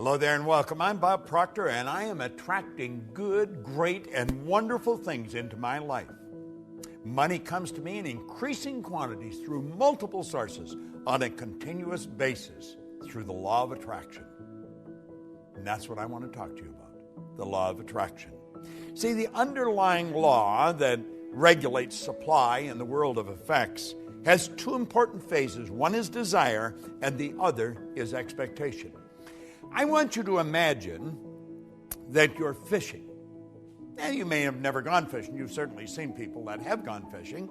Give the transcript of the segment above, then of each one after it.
Hello there and welcome. I'm Bob Proctor, and I am attracting good, great, and wonderful things into my life. Money comes to me in increasing quantities through multiple sources on a continuous basis through the law of attraction. And that's what I want to talk to you about, the law of attraction. See, the underlying law that regulates supply in the world of effects has two important phases. One is desire, and the other is expectation. I want you to imagine that you're fishing. Now, you may have never gone fishing. You've certainly seen people that have gone fishing.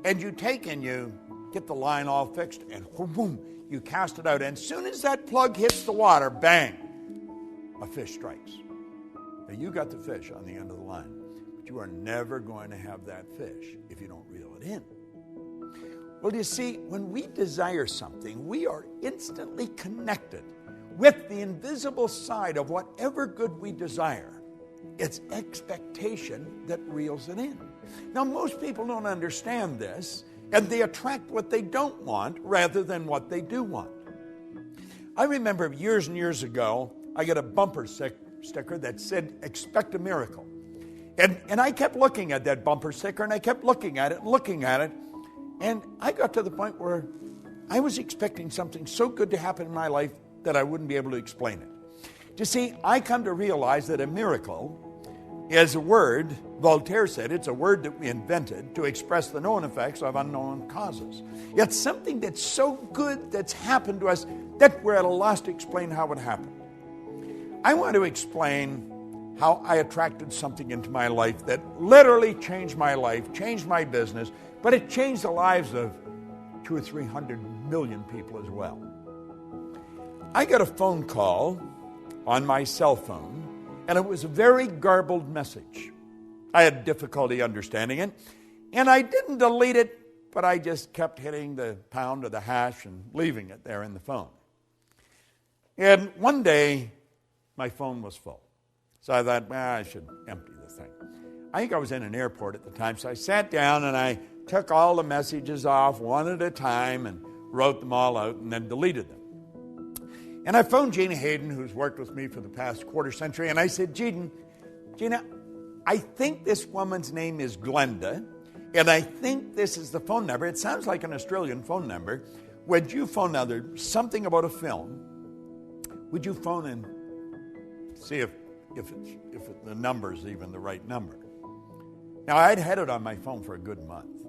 And you take and you get the line all fixed, and boom, you cast it out. And as soon as that plug hits the water, bang, a fish strikes. Now, you got the fish on the end of the line, but you are never going to have that fish if you don't reel it in. Well, you see, when we desire something, we are instantly connected with the invisible side of whatever good we desire. It's expectation that reels it in. Now, most people don't understand this, and they attract what they don't want rather than what they do want. I remember years and years ago, I got a bumper sticker that said, "Expect a miracle." And I kept looking at that bumper sticker, and I kept looking at it, and I got to the point where I was expecting something so good to happen in my life that I wouldn't be able to explain it. You see, I come to realize that a miracle is a word, Voltaire said, it's a word that we invented to express the known effects of unknown causes. It's something that's so good that's happened to us that we're at a loss to explain how it happened. I want to explain how I attracted something into my life that literally changed my life, changed my business, but it changed the lives of 200 or 300 million people as well. I got a phone call on my cell phone, and it was a very garbled message. I had difficulty understanding it, and I didn't delete it, but I just kept hitting the pound or the hash and leaving it there in the phone. And one day, my phone was full. So I thought, I should empty the thing. I think I was in an airport at the time, so I sat down and I took all the messages off one at a time and wrote them all out and then deleted them. And I phoned Gina Hayden, who's worked with me for the past quarter century, and I said, Gina, I think this woman's name is Glenda, and I think this is the phone number. It sounds like an Australian phone number. Would you phone now? There's something about a film. Would you phone and see if the number's even the right number? Now, I'd had it on my phone for a good month.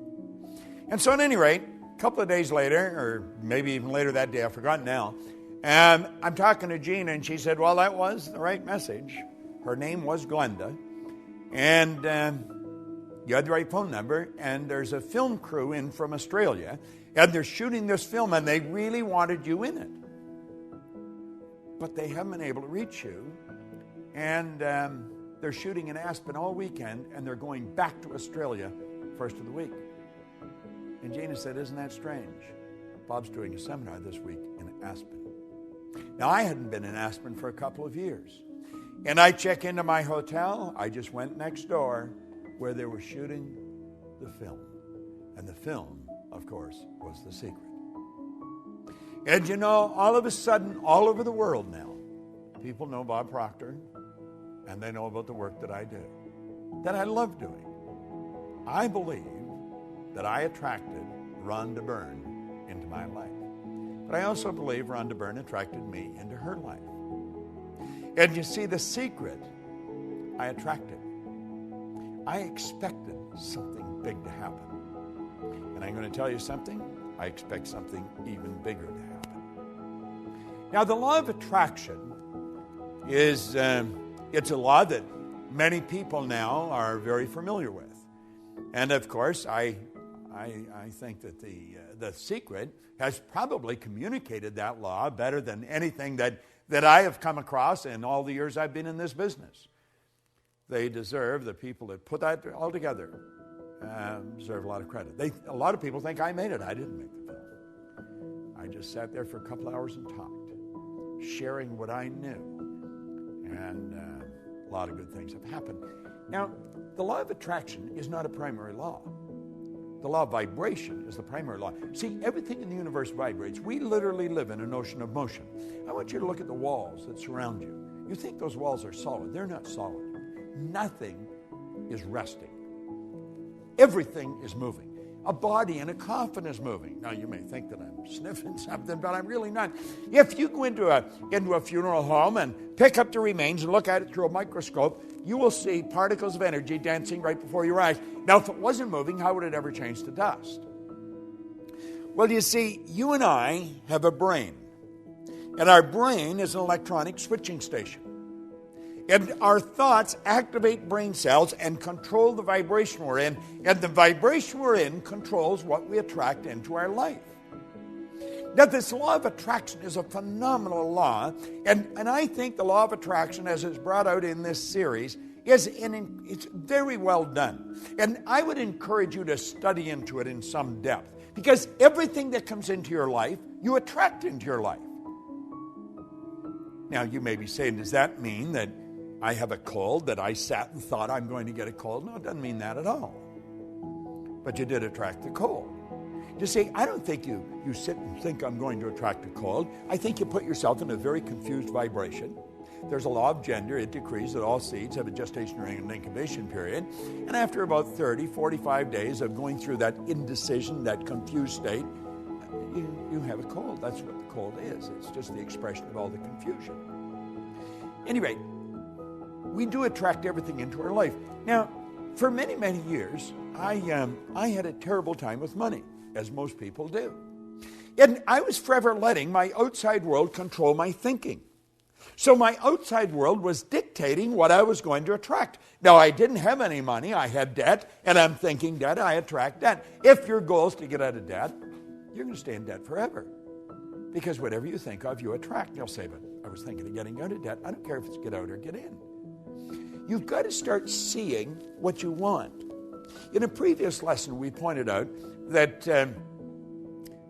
And so at any rate, a couple of days later, or maybe even later that day, I've forgotten now, and I'm talking to Gina, and she said, well, that was the right message. Her name was Glenda, and you had the right phone number, and there's a film crew in from Australia, and they're shooting this film, and they really wanted you in it. But they haven't been able to reach you, and they're shooting in Aspen all weekend, and they're going back to Australia first of the week. And Gina said, isn't that strange? Bob's doing a seminar this week in Aspen. Now, I hadn't been in Aspen for a couple of years. And I check into my hotel. I just went next door where they were shooting the film. And the film, of course, was The Secret. And you know, all of a sudden, all over the world now, people know Bob Proctor, and they know about the work that I do, that I love doing. I believe that I attracted Rhonda Byrne into my life. But I also believe Rhonda Byrne attracted me into her life. And you see, the secret I attracted. I expected something big to happen. And I'm going to tell you something. I expect something even bigger to happen. Now, the law of attraction is it's a law that many people now are very familiar with. And of course, I think that the secret has probably communicated that law better than anything that I have come across in all the years I've been in this business. They deserve, the people that put that all together, deserve a lot of credit. A lot of people think I made it. I didn't make the film. I just sat there for a couple hours and talked, sharing what I knew. And a lot of good things have happened. Now, the law of attraction is not a primary law. The law of vibration is the primary law. See, everything in the universe vibrates. We literally live in an ocean of motion. I want you to look at the walls that surround you. You think those walls are solid. They're not solid. Nothing is resting. Everything is moving. A body in a coffin is moving. Now, you may think that I'm sniffing something, but I'm really not. If you go into a funeral home and pick up the remains and look at it through a microscope, you will see particles of energy dancing right before your eyes. Now, if it wasn't moving, how would it ever change to dust? Well, you see, you and I have a brain. And our brain is an electronic switching station. And our thoughts activate brain cells and control the vibration we're in. And the vibration we're in controls what we attract into our life. Now, this law of attraction is a phenomenal law. And I think the law of attraction, as it's brought out in this series, it's very well done. And I would encourage you to study into it in some depth. Because everything that comes into your life, you attract into your life. Now, you may be saying, does that mean that I have a cold, that I sat and thought I'm going to get a cold? No, it doesn't mean that at all. But you did attract the cold. You see, I don't think you sit and think I'm going to attract a cold. I think you put yourself in a very confused vibration. There's a law of gender. It decrees that all seeds have a gestation and incubation period. And after about 30, 45 days of going through that indecision, that confused state, you have a cold. That's what the cold is. It's just the expression of all the confusion. Anyway, we do attract everything into our life. Now, for many, many years, I had a terrible time with money, as most people do. And I was forever letting my outside world control my thinking. So my outside world was dictating what I was going to attract. Now, I didn't have any money. I had debt, and I'm thinking debt, I attract debt. If your goal is to get out of debt, you're going to stay in debt forever. Because whatever you think of, you attract. You'll say, but I was thinking of getting out of debt. I don't care if it's get out or get in. You've got to start seeing what you want. In a previous lesson, we pointed out that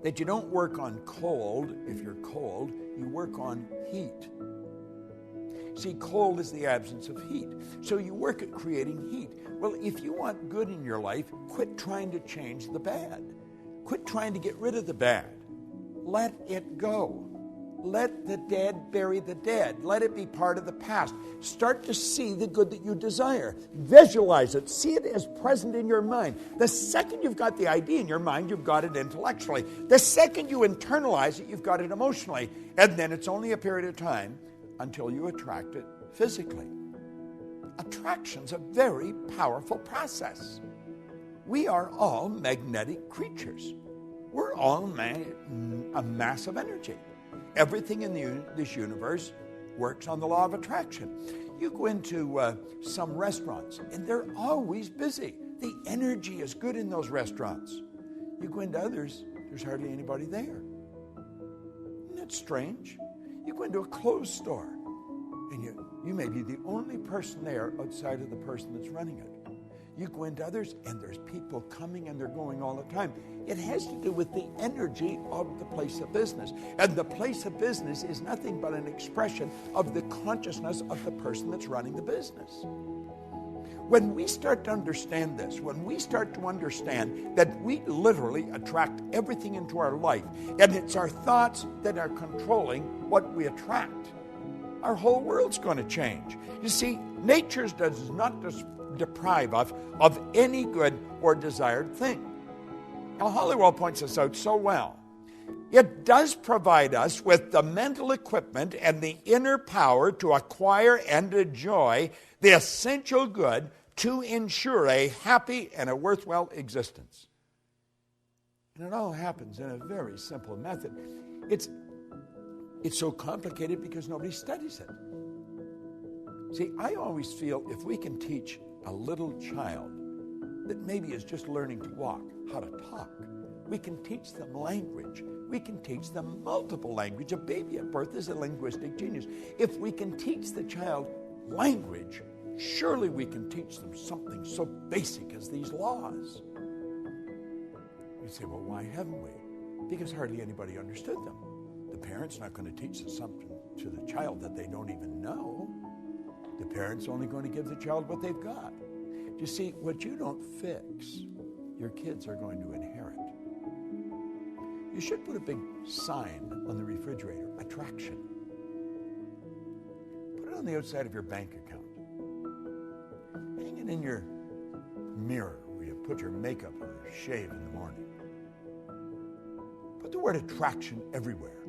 you don't work on cold if you're cold. You work on heat. See, cold is the absence of heat. So you work at creating heat. Well, if you want good in your life, quit trying to change the bad. Quit trying to get rid of the bad. Let it go. Let the dead bury the dead. Let it be part of the past. Start to see the good that you desire. Visualize it. See it as present in your mind. The second you've got the idea in your mind, you've got it intellectually. The second you internalize it, you've got it emotionally. And then it's only a period of time until you attract it physically. Attraction's a very powerful process. We are all magnetic creatures. We're all a mass of energy. Everything in this universe works on the law of attraction. You go into some restaurants, and they're always busy. The energy is good in those restaurants. You go into others, there's hardly anybody there. Isn't that strange? You go into a clothes store, and you may be the only person there outside of the person that's running it. You go into others, and there's people coming and they're going all the time. It has to do with the energy of the place of business. And the place of business is nothing but an expression of the consciousness of the person that's running the business. When we start to understand this, when we start to understand that we literally attract everything into our life, and it's our thoughts that are controlling what we attract, our whole world's going to change. You see, nature does not deprive us of any good or desired thing. Now, Hollywell points this out so well. It does provide us with the mental equipment and the inner power to acquire and enjoy the essential good to ensure a happy and a worthwhile existence. And it all happens in a very simple method. It's so complicated because nobody studies it. See, I always feel if we can teach a little child that maybe is just learning to walk, how to talk, we can teach them language. We can teach them multiple language. A baby at birth is a linguistic genius. If we can teach the child language, surely we can teach them something so basic as these laws. You say, well, why haven't we? Because hardly anybody understood them. The parent's not going to teach something to the child that they don't even know. The parent's only going to give the child what they've got. You see, what you don't fix, your kids are going to inherit. You should put a big sign on the refrigerator, attraction. Put it on the outside of your bank account. Hang it in your mirror where you put your makeup or shave in the morning. Put the word attraction everywhere.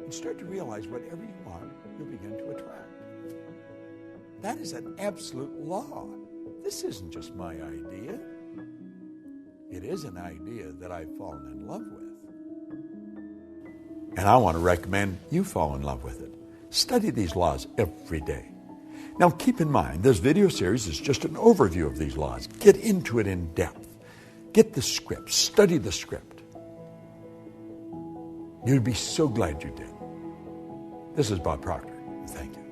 And start to realize whatever you want, you'll begin to attract. That is an absolute law. This isn't just my idea. It is an idea that I've fallen in love with. And I want to recommend you fall in love with it. Study these laws every day. Now keep in mind, this video series is just an overview of these laws. Get into it in depth. Get the script. Study the script. You'd be so glad you did. This is Bob Proctor. Thank you.